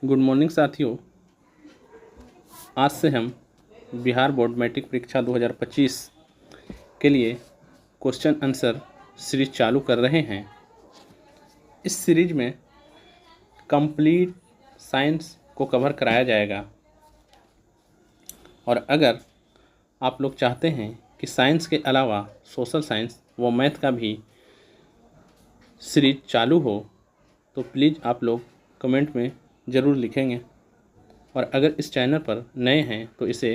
Good morning साथियों। आज से हम बिहार बोर्ड मैट्रिक परीक्षा 2025 के लिए क्वेश्चन आंसर सीरीज चालू कर रहे हैं। इस सीरीज में कंप्लीट साइंस को कवर कराया जाएगा और अगर आप लोग चाहते हैं कि साइंस के अलावा सोशल साइंस व मैथ का भी सीरीज चालू हो तो प्लीज़ आप लोग कमेंट में ज़रूर लिखेंगे और अगर इस चैनल पर नए हैं तो इसे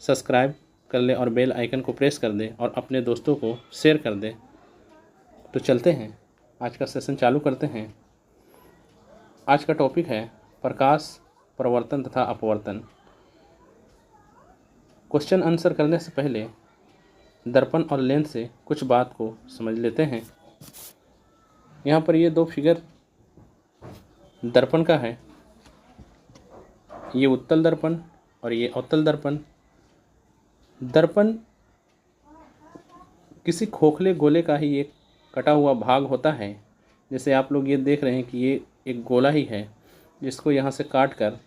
सब्सक्राइब कर लें और बेल आइकन को प्रेस कर दें और अपने दोस्तों को शेयर कर दें। तो चलते हैं, आज का सेशन चालू करते हैं। आज का टॉपिक है प्रकाश, प्रवर्तन तथा अपवर्तन। क्वेश्चन आंसर करने से पहले दर्पण और लेंस से कुछ बात को समझ लेते हैं। यहाँ पर ये दो फिगर दर्पण का है, ये उत्तल दर्पण और ये अवतल दर्पण। दर्पण किसी खोखले गोले का ही एक कटा हुआ भाग होता है। जैसे आप लोग ये देख रहे हैं कि ये एक गोला ही है जिसको यहाँ से काट कर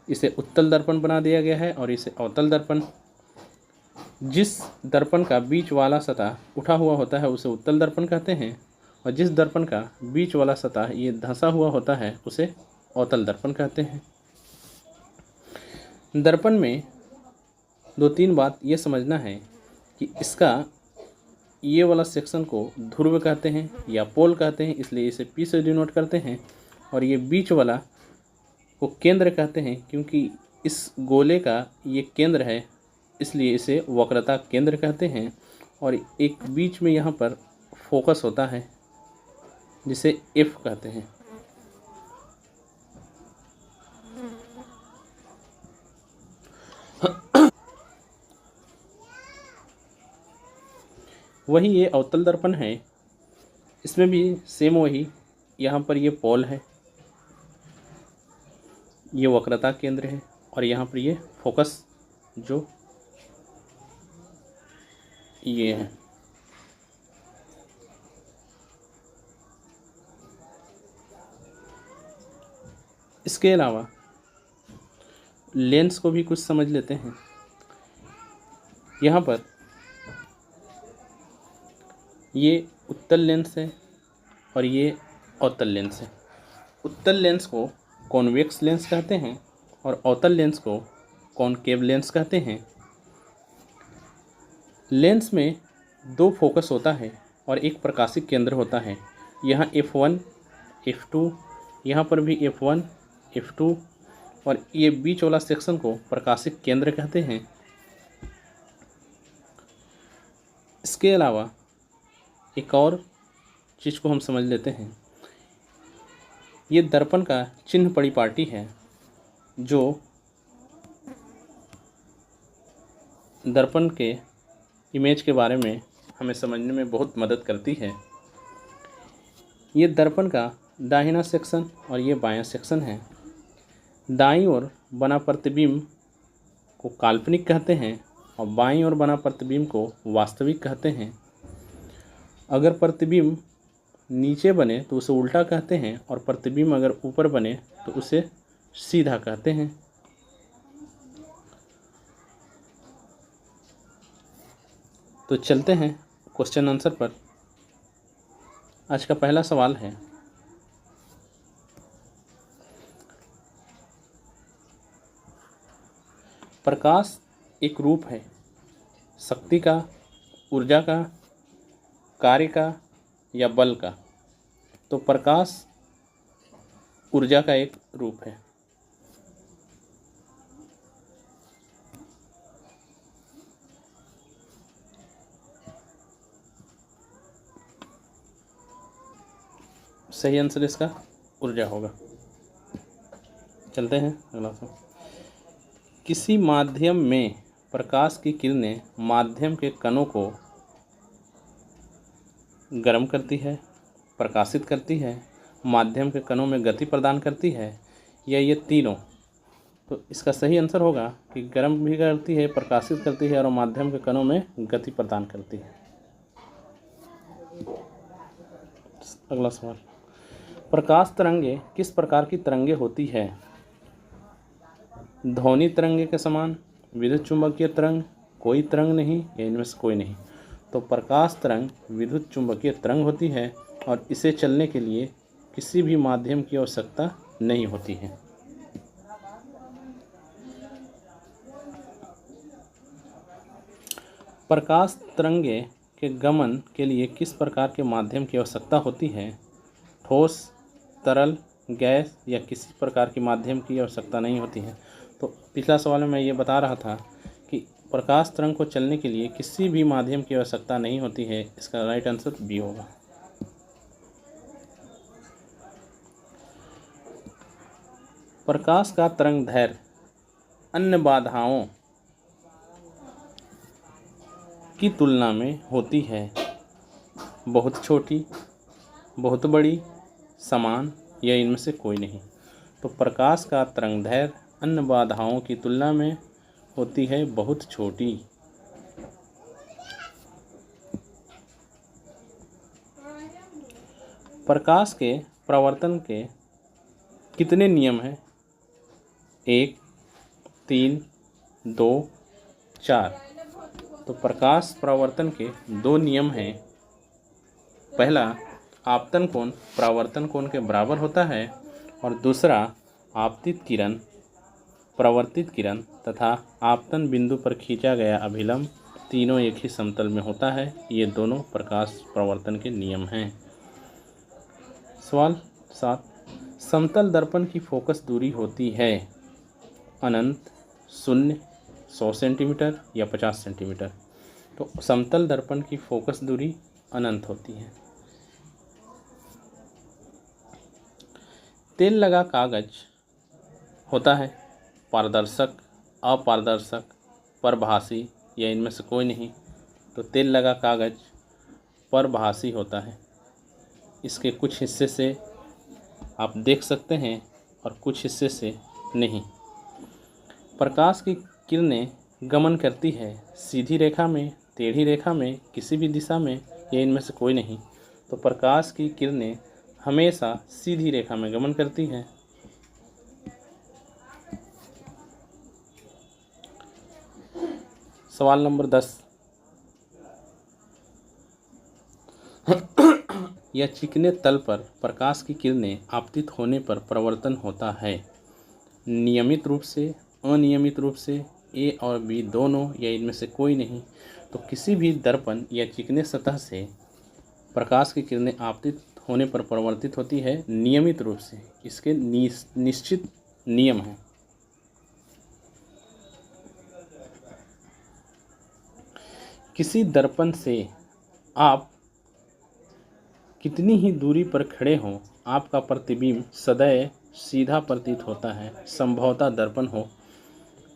इसे उत्तल दर्पण बना दिया गया है और इसे अवतल दर्पण। जिस दर्पण का बीच वाला सतह उठा हुआ होता है उसे उत्तल दर्पण कहते हैं और जिस दर्पण का बीच वाला सतह ये धंसा हुआ होता है उसे अवतल दर्पण कहते हैं। दर्पण में दो तीन बात ये समझना है कि इसका ये वाला सेक्शन को ध्रुव कहते हैं या पोल कहते हैं, इसलिए इसे P से डिनोट करते हैं। और ये बीच वाला को केंद्र कहते हैं क्योंकि इस गोले का ये केंद्र है, इसलिए इसे वक्रता केंद्र कहते हैं। और एक बीच में यहाँ पर फोकस होता है जिसे F कहते हैं। वही ये अवतल दर्पण है, इसमें भी सेम वही, यहाँ पर ये पोल है, ये वक्रता केंद्र है और यहाँ पर ये फोकस जो ये है। इसके अलावा लेंस को भी कुछ समझ लेते हैं। यहाँ पर ये उत्तल लेंस है और ये अवतल लेंस है। उत्तल लेंस को कॉन्वेक्स लेंस कहते हैं और अवतल लेंस को कॉनकेव लेंस कहते हैं। लेंस में दो फोकस होता है और एक प्रकाशिक केंद्र होता है। यहाँ F1, F2, यहाँ पर भी F1, F2 और ये बीच वाला सेक्शन को प्रकाशिक केंद्र कहते हैं। इसके अलावा एक और चीज़ को हम समझ लेते हैं। ये दर्पण का चिन्ह परिपाटी है जो दर्पण के इमेज के बारे में हमें समझने में बहुत मदद करती है। ये दर्पण का दाहिना सेक्शन और ये बायां सेक्शन है। दाईं ओर बना प्रतिबिंब को काल्पनिक कहते हैं और बाईं ओर बना प्रतिबिंब को वास्तविक कहते हैं। अगर प्रतिबिंब नीचे बने तो उसे उल्टा कहते हैं और प्रतिबिंब अगर ऊपर बने तो उसे सीधा कहते हैं। तो चलते हैं क्वेश्चन आंसर पर। आज का पहला सवाल है, प्रकाश एक रूप है शक्ति का, ऊर्जा का, कार्य का या बल का। तो प्रकाश ऊर्जा का एक रूप है। सही आंसर इसका ऊर्जा होगा। चलते हैं अगला सवाल। किसी माध्यम में प्रकाश की किरणें माध्यम के कणों को गर्म करती है, प्रकाशित करती है, माध्यम के कणों में गति प्रदान करती है या ये तीनों। तो इसका सही आंसर होगा कि गर्म भी करती है, प्रकाशित करती है और माध्यम के कणों में गति प्रदान करती है। अगला सवाल, प्रकाश तरंगे किस प्रकार की तरंगे होती है? ध्वनि तरंगे के समान, विद्युत चुंबकीय तरंग, कोई तरंग नहीं या इनमें से कोई नहीं। तो प्रकाश तरंग विद्युत चुंबकीय तरंग होती है और इसे चलने के लिए किसी भी माध्यम की आवश्यकता नहीं होती है। प्रकाश तरंगे के गमन के लिए किस प्रकार के माध्यम की आवश्यकता होती है? ठोस, तरल, गैस या किसी प्रकार के माध्यम की आवश्यकता नहीं होती है। तो पिछला सवाल में मैं ये बता रहा था कि प्रकाश तरंग को चलने के लिए किसी भी माध्यम की आवश्यकता नहीं होती है। इसका राइट आंसर बी होगा। प्रकाश का तरंग दैर्घ्य अन्य बाधाओं की तुलना में होती है बहुत छोटी, बहुत बड़ी, समान या इनमें से कोई नहीं। तो प्रकाश का तरंग दैर्घ्य अन्य बाधाओं की तुलना में होती है बहुत छोटी। प्रकाश के प्रवर्तन के कितने नियम हैं? 1, 3, 2, 4। तो प्रकाश प्रवर्तन के 2 नियम हैं। पहला, आपतन कोण परावर्तन कोण के बराबर होता है और दूसरा, आपतित किरण, प्रवर्तित किरण तथा आपतन बिंदु पर खींचा गया अभिलंब तीनों एक ही समतल में होता है। ये दोनों प्रकाश प्रवर्तन के नियम हैं। सवाल 7, समतल दर्पण की फोकस दूरी होती है अनंत, 0, 100 सेंटीमीटर या 50 सेंटीमीटर। तो समतल दर्पण की फोकस दूरी अनंत होती है। तेल लगा कागज होता है पारदर्शक, अपारदर्शक, परभासी या इनमें से कोई नहीं। तो तेल लगा कागज परभासी होता है। इसके कुछ हिस्से से आप देख सकते हैं और कुछ हिस्से से नहीं। प्रकाश की किरणें गमन करती है सीधी रेखा में, टेढ़ी रेखा में, किसी भी दिशा में या इनमें से कोई नहीं। तो प्रकाश की किरणें हमेशा सीधी रेखा में गमन करती हैं। सवाल नंबर 10, या चिकने तल पर प्रकाश की किरणें आपतित होने पर परावर्तन होता है नियमित रूप से, अनियमित रूप से, ए और बी दोनों या इनमें से कोई नहीं। तो किसी भी दर्पण या चिकने सतह से प्रकाश की किरणें आपतित होने पर परावर्तित होती है नियमित रूप से। इसके निश्चित नियम हैं। किसी दर्पण से आप कितनी ही दूरी पर खड़े हों, आपका प्रतिबिंब सदैव सीधा प्रतीत होता है। संभवतः दर्पण हो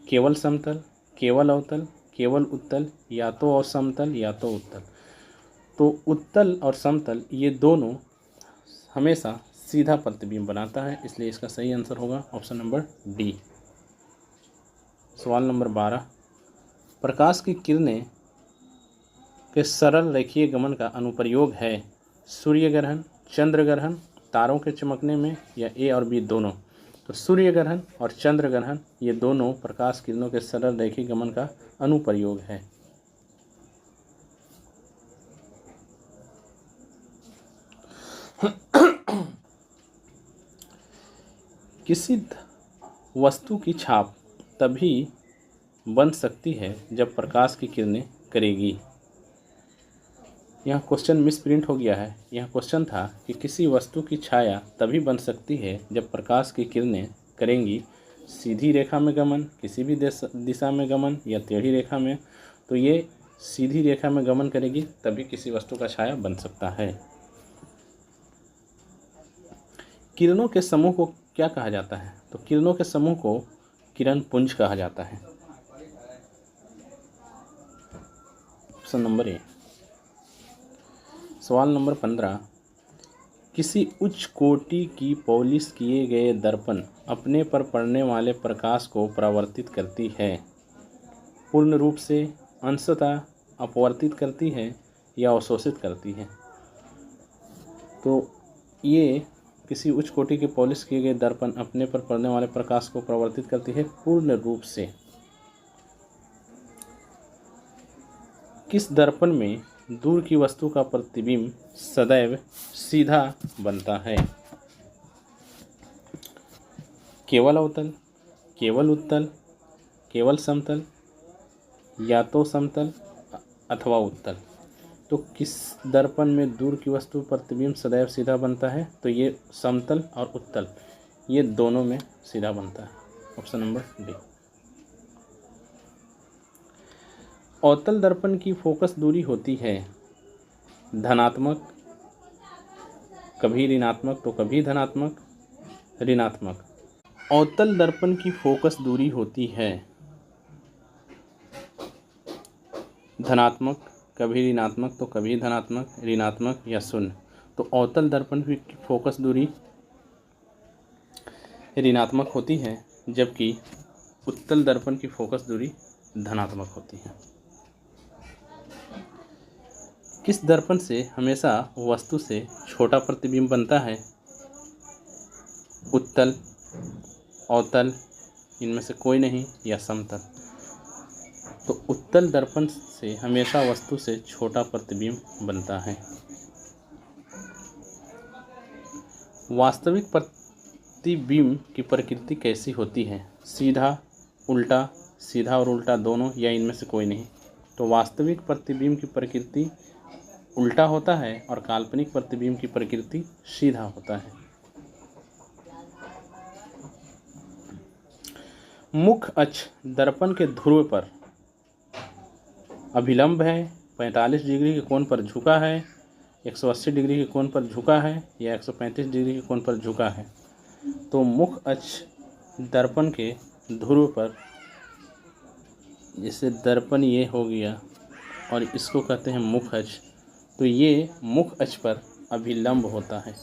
केवल समतल, केवल अवतल, केवल उत्तल, या तो असमतल या तो उत्तल। तो उत्तल और समतल ये दोनों हमेशा सीधा प्रतिबिंब बनाता है, इसलिए इसका सही आंसर होगा ऑप्शन नंबर डी। सवाल नंबर 12, प्रकाश की किरणें के सरल रेखीय गमन का अनुप्रयोग है सूर्य ग्रहण, चंद्र ग्रहण, तारों के चमकने में, या ए और बी दोनों। तो सूर्य ग्रहण और चंद्र ग्रहण ये दोनों प्रकाश किरणों के सरल रेखीय गमन का अनुप्रयोग है। किसी वस्तु की छाप तभी बन सकती है जब प्रकाश की किरणें करेगी। यहाँ क्वेश्चन मिसप्रिंट हो गया है। यहाँ क्वेश्चन था कि किसी वस्तु की छाया तभी बन सकती है जब प्रकाश की किरणें करेंगी सीधी रेखा में गमन, किसी भी दिशा में गमन या टेढ़ी रेखा में। तो ये सीधी रेखा में गमन करेगी तभी किसी वस्तु का छाया बन सकता है। किरणों के समूह को क्या कहा जाता है? तो किरणों के समूह को किरण पुंज कहा जाता है। Option number A. सवाल नंबर 15, किसी उच्च कोटि की पॉलिश किए गए दर्पण अपने पर पड़ने वाले प्रकाश को परावर्तित करती है, पूर्ण रूप से, अंशतः, अपवर्तित करती है या अवशोषित करती है। तो ये किसी उच्च कोटि के पॉलिश किए गए दर्पण अपने पर पड़ने वाले प्रकाश को प्रवर्तित करती है पूर्ण रूप से। किस दर्पण में दूर की वस्तु का प्रतिबिंब सदैव सीधा बनता है? केवल अवतल, केवल उत्तल, केवल समतल, या तो समतल अथवा उत्तल। तो किस दर्पण में दूर की वस्तु प्रतिबिंब सदैव सीधा बनता है? तो ये समतल और उत्तल, ये दोनों में सीधा बनता है। Option number D. अवतल दर्पण की फोकस दूरी होती है धनात्मक, कभी ऋणात्मक तो कभी धनात्मक, ऋणात्मक। अवतल दर्पण की फोकस दूरी होती है धनात्मक, कभी ऋणात्मक तो कभी धनात्मक, ऋणात्मक या शून्य। तो अवतल दर्पण की फोकस दूरी ऋणात्मक होती है, जबकि उत्तल दर्पण की फोकस दूरी धनात्मक होती है। किस दर्पण से हमेशा वस्तु से छोटा प्रतिबिंब बनता है? उत्तल, अवतल, इनमें से कोई नहीं, या समतल। तो उत्तल दर्पण से हमेशा वस्तु से छोटा प्रतिबिंब बनता है। वास्तविक प्रतिबिंब की प्रकृति कैसी होती है? सीधा, उल्टा, सीधा और उल्टा दोनों, या इनमें से कोई नहीं। तो वास्तविक प्रतिबिंब की प्रकृति उल्टा होता है और काल्पनिक प्रतिबिंब की प्रकृति सीधा होता है। मुख्य अक्ष दर्पण के ध्रुव पर अभिलंब है, 45 डिग्री के कोण पर झुका है, 180 डिग्री के कोण पर झुका है, या 135 डिग्री के कोण पर झुका है। तो मुख्य अक्ष दर्पण के ध्रुव पर, जैसे दर्पण ये हो गया और इसको कहते हैं मुख्य अक्ष, तो ये मुख्य अक्ष पर अभिलंब होता है।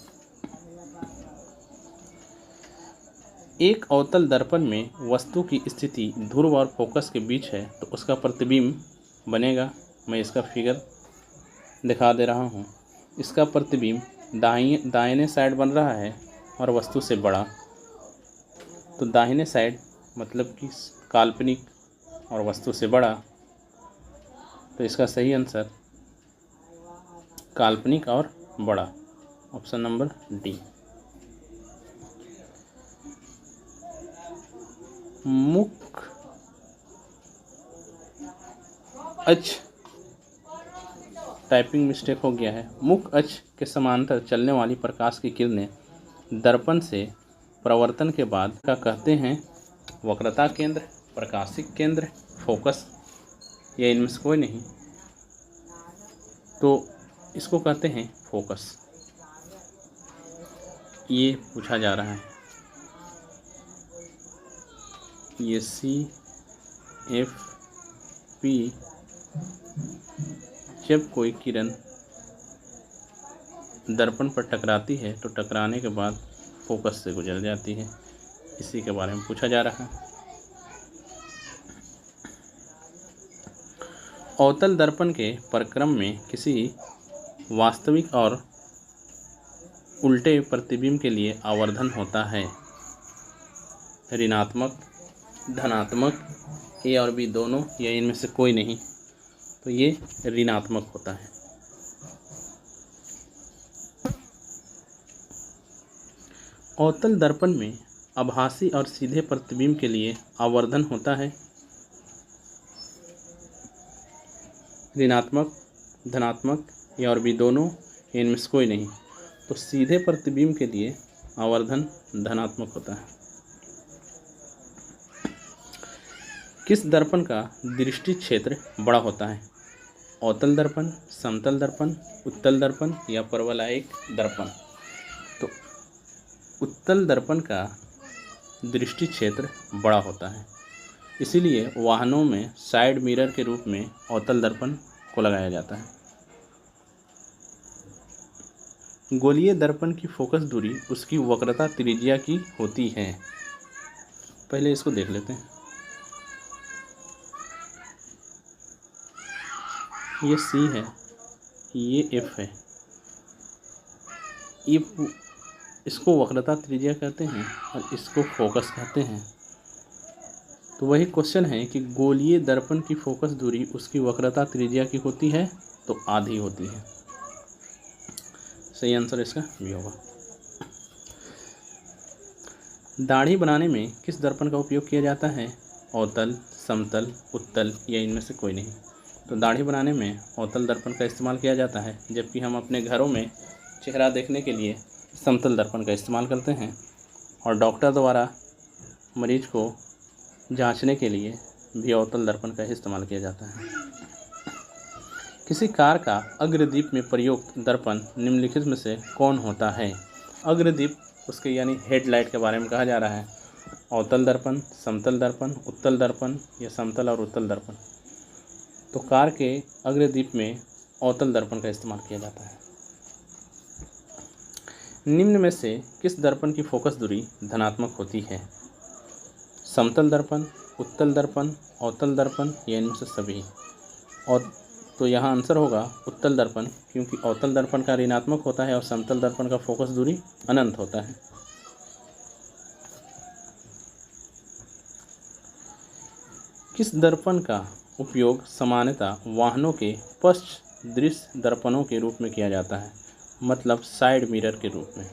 एक अवतल दर्पण में वस्तु की स्थिति ध्रुव और फोकस के बीच है, तो उसका प्रतिबिंब बनेगा। मैं इसका फिगर दिखा दे रहा हूँ। इसका प्रतिबिंब दाहिने साइड बन रहा है और वस्तु से बड़ा। तो दाहिने साइड मतलब कि काल्पनिक और वस्तु से बड़ा, तो इसका सही आंसर काल्पनिक और बड़ा, ऑप्शन नंबर डी। मुख्य अक्ष, टाइपिंग मिस्टेक हो गया है। मुख्य अक्ष के समांतर चलने वाली प्रकाश की किरणें दर्पण से प्रवर्तन के बाद का कहते हैं वक्रता केंद्र, प्रकाशिक केंद्र, फोकस, या इनमें से कोई नहीं। तो इसको कहते हैं फोकस। ये पूछा जा रहा है। ये CFP, जब कोई किरण दर्पण पर टकराती है तो टकराने के बाद फोकस से गुजर जाती है, इसी के बारे में पूछा जा रहा है। अवतल दर्पण के प्रक्रम में किसी वास्तविक और उल्टे प्रतिबिंब के लिए आवर्धन होता है ऋणात्मक, धनात्मक, ए और बी दोनों, या इनमें से कोई नहीं। तो ये ऋणात्मक होता है। अवतल दर्पण में आभासी और सीधे प्रतिबिंब के लिए आवर्धन होता है ऋणात्मक, धनात्मक, ए और बी दोनों, इनमें से कोई नहीं। तो सीधे प्रतिबिंब के लिए आवर्धन धनात्मक होता है। किस दर्पण का दृष्टि क्षेत्र बड़ा होता है? अवतल दर्पण, समतल दर्पण, उत्तल दर्पण, या परवलयिक दर्पण। तो उत्तल दर्पण का दृष्टि क्षेत्र बड़ा होता है, इसीलिए वाहनों में साइड मिरर के रूप में अवतल दर्पण को लगाया जाता है। गोलीय दर्पण की फोकस दूरी उसकी वक्रता त्रिज्या की होती है। पहले इसको देख लेते हैं। ये C है, ये F है। ये इसको वक्रता त्रिज्या कहते हैं और इसको फोकस कहते हैं। तो वही क्वेश्चन है कि गोलीय दर्पण की फोकस दूरी उसकी वक्रता त्रिज्या की होती है तो आधी होती है। सही आंसर इसका भी होगा। दाढ़ी बनाने में किस दर्पण का उपयोग किया जाता है? अवतल, समतल, उत्तल या इनमें से कोई नहीं। तो दाढ़ी बनाने में अवतल दर्पण का इस्तेमाल किया जाता है, जबकि हम अपने घरों में चेहरा देखने के लिए समतल दर्पण का इस्तेमाल करते हैं और डॉक्टर द्वारा मरीज को जांचने के लिए भी अवतल दर्पण का इस्तेमाल किया जाता है। किसी कार का अग्रदीप में प्रयुक्त दर्पण निम्नलिखित में से कौन होता है? अग्रदीप उसके यानी हेडलाइट के बारे में कहा जा रहा है। अवतल दर्पण, समतल दर्पण, उत्तल दर्पण या समतल और उत्तल दर्पण। तो कार के अग्रदीप में अवतल दर्पण का इस्तेमाल किया जाता है। निम्न में से किस दर्पण की फोकस दूरी धनात्मक होती है? समतल दर्पण, उत्तल दर्पण, अवतल दर्पण या इनमें से सभी। और तो यहाँ आंसर होगा उत्तल दर्पण, क्योंकि अवतल दर्पण का ऋणात्मक होता है और समतल दर्पण का फोकस दूरी अनंत होता है। किस दर्पण का उपयोग सामान्यतः वाहनों के पश्च दृश्य दर्पणों के रूप में किया जाता है, मतलब साइड मिरर के रूप में?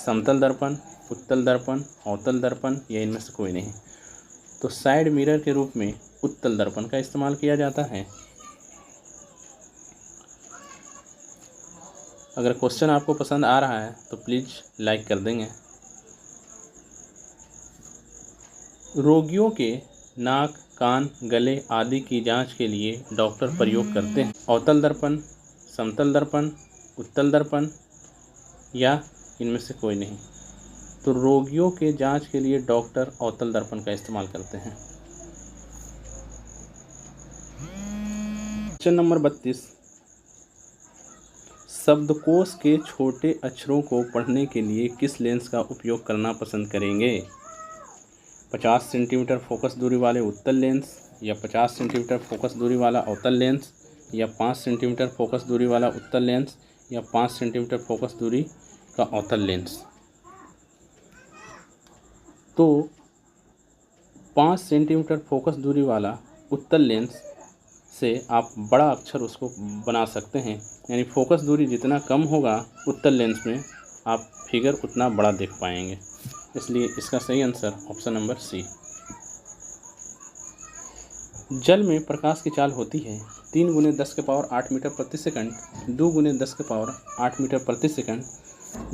समतल दर्पण, उत्तल दर्पण, अवतल दर्पण या इनमें से कोई नहीं। तो साइड मिरर के रूप में उत्तल दर्पण का इस्तेमाल किया जाता है। अगर क्वेश्चन आपको पसंद आ रहा है तो प्लीज़ लाइक कर देंगे। रोगियों के नाक, कान, गले आदि की जांच के लिए डॉक्टर प्रयोग करते हैं अवतल दर्पण, समतल दर्पण, उत्तल दर्पण या इनमें से कोई नहीं। तो रोगियों के जांच के लिए डॉक्टर अवतल दर्पण का इस्तेमाल करते हैं। क्वेश्चन नंबर 32, शब्दकोश के छोटे अक्षरों को पढ़ने के लिए किस लेंस का उपयोग करना पसंद करेंगे? 50 सेंटीमीटर फोकस दूरी वाले उत्तल लेंस या 50 सेंटीमीटर फोकस दूरी वाला अवतल लेंस या 5 सेंटीमीटर फोकस दूरी वाला उत्तल लेंस या 5 सेंटीमीटर फोकस दूरी का अवतल लेंस। तो 5 सेंटीमीटर फोकस दूरी वाला उत्तल लेंस से आप बड़ा अक्षर उसको बना सकते हैं, यानी फोकस दूरी जितना कम होगा उत्तल लेंस में आप फिगर उतना बड़ा देख पाएंगे। इसलिए इसका सही आंसर ऑप्शन नंबर सी। जल में प्रकाश की चाल होती है 3 × 10⁸ मीटर प्रति सेकंड, 2 × 10⁸ मीटर प्रति सेकंड,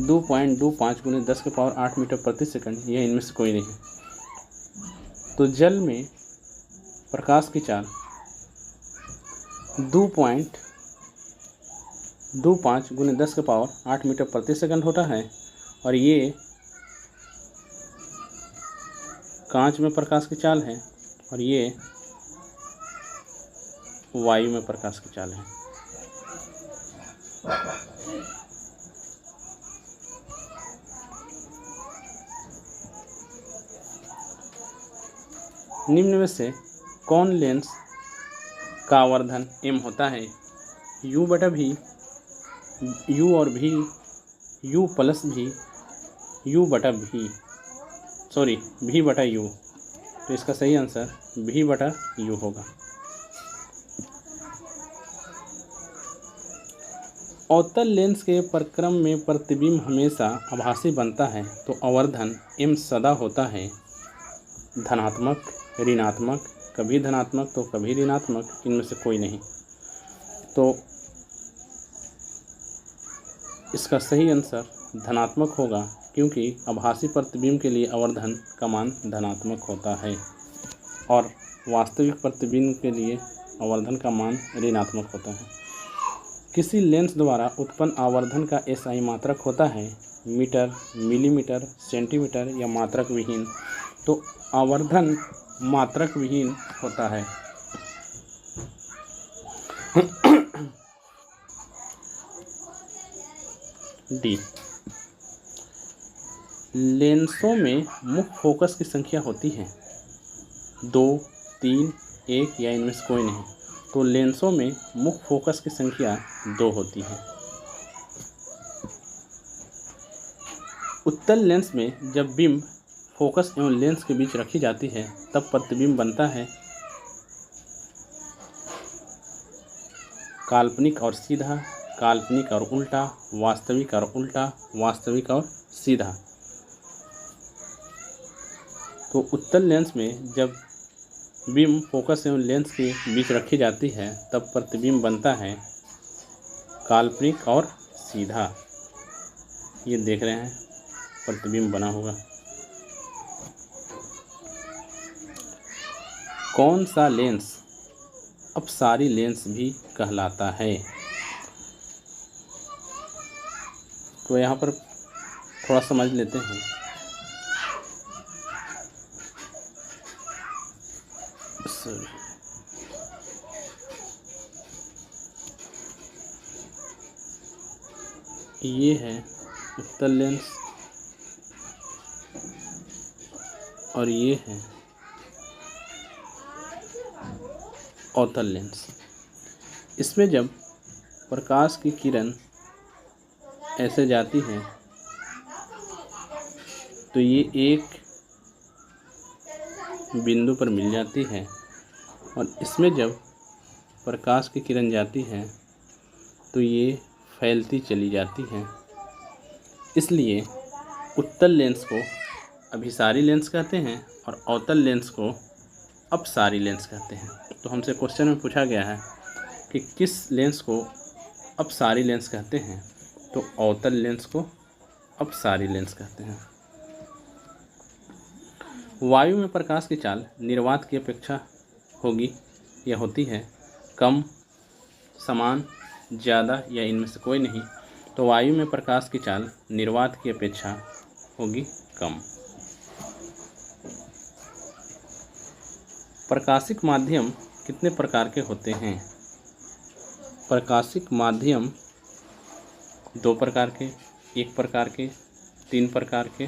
2.25 × 10⁸ मीटर प्रति सेकंड या इनमें से कोई नहीं। तो जल में प्रकाश की चाल 2.25 × 10⁸ मीटर प्रति सेकंड होता है और ये कांच में प्रकाश की चाल है और ये वायु में प्रकाश की चाल है। निम्न में से कौन लेंस का आवर्धन m होता है? u/v, u और v, u+v, v/u। तो इसका सही आंसर v/u होगा। अवतल लेंस के परिक्रम में प्रतिबिंब हमेशा आभासी बनता है, तो आवर्धन m सदा होता है धनात्मक, ऋणात्मक, कभी धनात्मक तो कभी ऋणात्मक, इनमें से कोई नहीं। तो इसका सही आंसर धनात्मक होगा, क्योंकि आभासी प्रतिबिंब के लिए आवर्धन का मान धनात्मक होता है और वास्तविक प्रतिबिंब के लिए आवर्धन का मान ऋणात्मक होता है। किसी लेंस द्वारा उत्पन्न आवर्धन का एसआई मात्रक होता है मीटर, मिलीमीटर, सेंटीमीटर या मात्रक विहीन। तो आवर्धन मात्रक विहीन होता है। डी। लेंसों में मुख्य फोकस की संख्या होती है 2, 3, 1 या इनमें से कोई नहीं। तो लेंसों में मुख्य फोकस की संख्या 2 होती है। उत्तल लेंस में जब बिंब फोकस एवं लेंस के बीच रखी जाती है तब प्रतिबिंब बनता है काल्पनिक और सीधा, काल्पनिक और उल्टा, वास्तविक और उल्टा, वास्तविक और सीधा। तो उत्तल लेंस में जब बिंब फोकस एवं लेंस के बीच रखी जाती है तब प्रतिबिंब बनता है काल्पनिक और सीधा। ये देख रहे हैं प्रतिबिंब बना होगा। कौन सा लेंस अपसारी लेंस भी कहलाता है? तो यहाँ पर थोड़ा समझ लेते हैं। ये है उत्तल लेंस और ये है अवतल लेंस। इसमें जब प्रकाश की किरण ऐसे जाती है तो ये एक बिंदु पर मिल जाती है और इसमें जब प्रकाश की किरण जाती है तो ये फैलती चली जाती है। इसलिए उत्तल लेंस को अभिसारी लेंस कहते हैं और अवतल लेंस को अपसारी लेंस कहते हैं। तो हमसे क्वेश्चन में पूछा गया है कि किस लेंस को अपसारी लेंस कहते हैं, तो अवतल लेंस को अपसारी लेंस कहते हैं। वायु में प्रकाश की चाल निर्वात की अपेक्षा होगी या होती है कम, समान, ज़्यादा या इनमें से कोई नहीं। तो वायु में प्रकाश की चाल निर्वात की अपेक्षा होगी कम। प्रकाशिक माध्यम कितने प्रकार के होते हैं? प्रकाशिक माध्यम 2 प्रकार के, 1 प्रकार के, 3 प्रकार के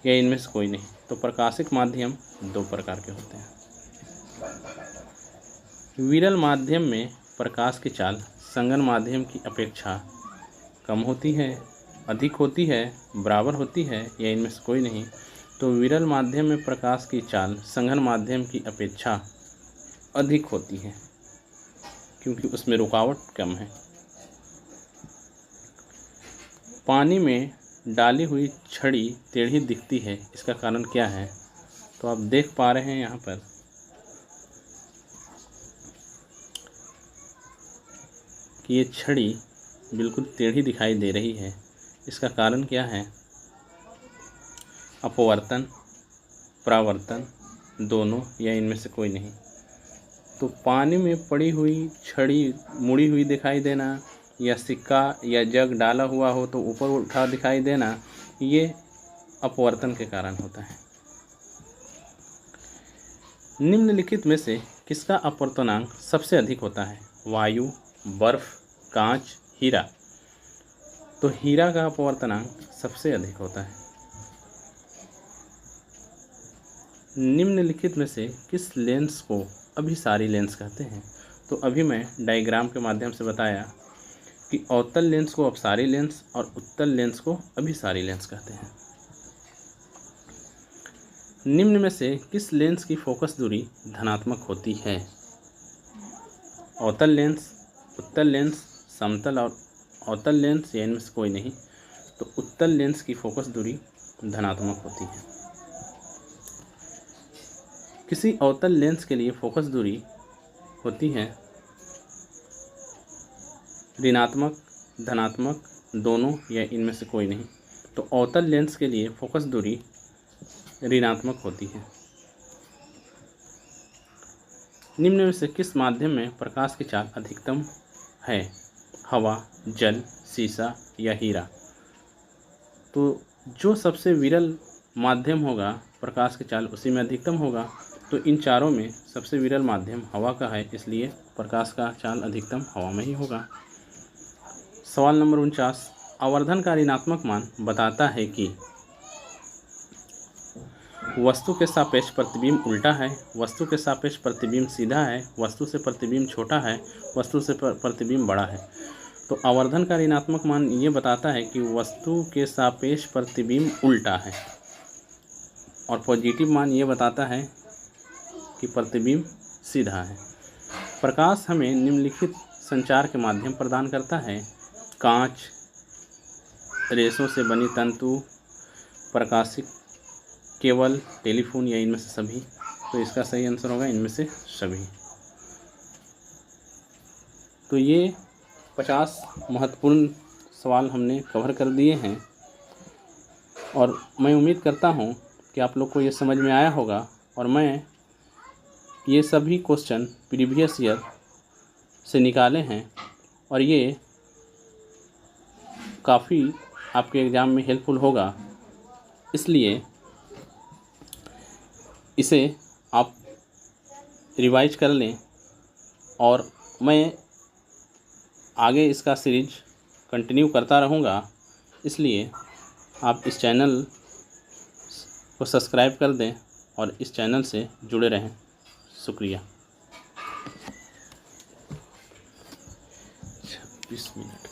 या इनमें से कोई नहीं। तो प्रकाशिक माध्यम 2 प्रकार के होते हैं। विरल माध्यम में प्रकाश की चाल संगन माध्यम की अपेक्षा कम होती है, अधिक होती है, बराबर होती है या इनमें से कोई नहीं। तो विरल माध्यम में प्रकाश की चाल संघन माध्यम की अपेक्षा अधिक होती है क्योंकि उसमें रुकावट कम है। पानी में डाली हुई छड़ी टेढ़ी दिखती है, इसका कारण क्या है? तो आप देख पा रहे हैं यहाँ पर कि ये छड़ी बिल्कुल टेढ़ी दिखाई दे रही है। इसका कारण क्या है? अपवर्तन, परावर्तन, दोनों या इनमें से कोई नहीं। तो पानी में पड़ी हुई छड़ी मुड़ी हुई दिखाई देना या सिक्का या जग डाला हुआ हो तो ऊपर उठा दिखाई देना, ये अपवर्तन के कारण होता है। निम्नलिखित में से किसका अपवर्तनांक सबसे अधिक होता है? वायु, बर्फ, कांच, हीरा। तो हीरा का अपवर्तनांक सबसे अधिक होता है। निम्नलिखित में से किस लेंस को अभिसारी लेंस कहते हैं? तो अभी मैं डायग्राम के माध्यम से बताया कि अवतल लेंस को अपसारी लेंस और उत्तल लेंस को अभिसारी लेंस कहते हैं। निम्न में से किस लेंस की फोकस दूरी धनात्मक होती है? अवतल लेंस, उत्तल लेंस, समतल और अवतल लेंस या इनमें से कोई नहीं। तो उत्तल लेंस की फोकस दूरी धनात्मक होती है। किसी अवतल लेंस के लिए फोकस दूरी होती है ऋणात्मक, धनात्मक, दोनों या इनमें से कोई नहीं। तो अवतल लेंस के लिए फोकस दूरी ऋणात्मक होती है। निम्न में से किस माध्यम में प्रकाश की चाल अधिकतम है? हवा, जल, सीसा या हीरा। तो जो सबसे विरल माध्यम होगा प्रकाश की चाल उसी में अधिकतम होगा। तो इन चारों में सबसे विरल माध्यम हवा का है, इसलिए प्रकाश का चाल अधिकतम हवा में ही होगा। सवाल नंबर 49, आवर्धन का ऋणात्मक मान बताता है कि वस्तु के सापेक्ष प्रतिबिंब उल्टा है, वस्तु के सापेक्ष प्रतिबिंब सीधा है, वस्तु से प्रतिबिंब छोटा है, वस्तु से प्रतिबिंब बड़ा है। तो तो आवर्धन का ऋणात्मक मान ये बताता है कि वस्तु के सापेक्ष प्रतिबिंब उल्टा है, और पॉजिटिव मान ये बताता है कि प्रतिबिंब सीधा है। प्रकाश हमें निम्नलिखित संचार के माध्यम प्रदान करता है: कांच, रेशों से बनी तंतु, प्रकाशिक केबल, टेलीफोन, या इनमें से सभी। तो इसका सही आंसर होगा इनमें से सभी। तो ये 50 महत्वपूर्ण सवाल हमने कवर कर दिए हैं, और मैं उम्मीद करता हूँ कि आप लोग को ये समझ में आया होगा। और मैं ये सभी क्वेश्चन प्रीवियस ईयर से निकाले हैं, और ये काफ़ी आपके एग्ज़ाम में हेल्पफुल होगा, इसलिए इसे आप रिवाइज कर लें। और मैं आगे इसका सीरीज कंटिन्यू करता रहूँगा, इसलिए आप इस चैनल को सब्सक्राइब कर दें और इस चैनल से जुड़े रहें। शुक्रिया। 26 मिनट